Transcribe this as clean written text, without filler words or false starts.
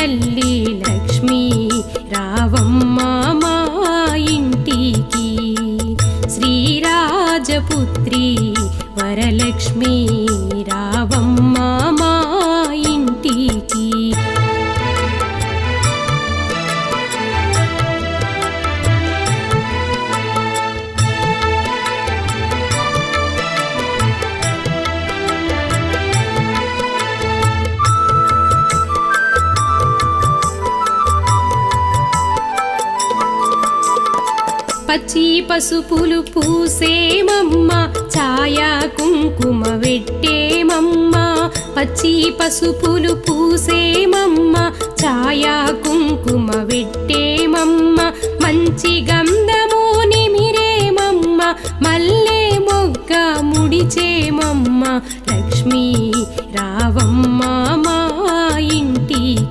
తల్లి లక్ష్మీ రావమ్మ మా ఇంటికి శ్రీరాజపుత్రి వరలక్ష్మీ రావమ్మ మా ఇంటికి పచ్చి పసుపులు పూసేమమ్మ ఛాయా కుంకుమ వెట్టేమమ్మ పచ్చి పసుపులు పూసేమమ్మ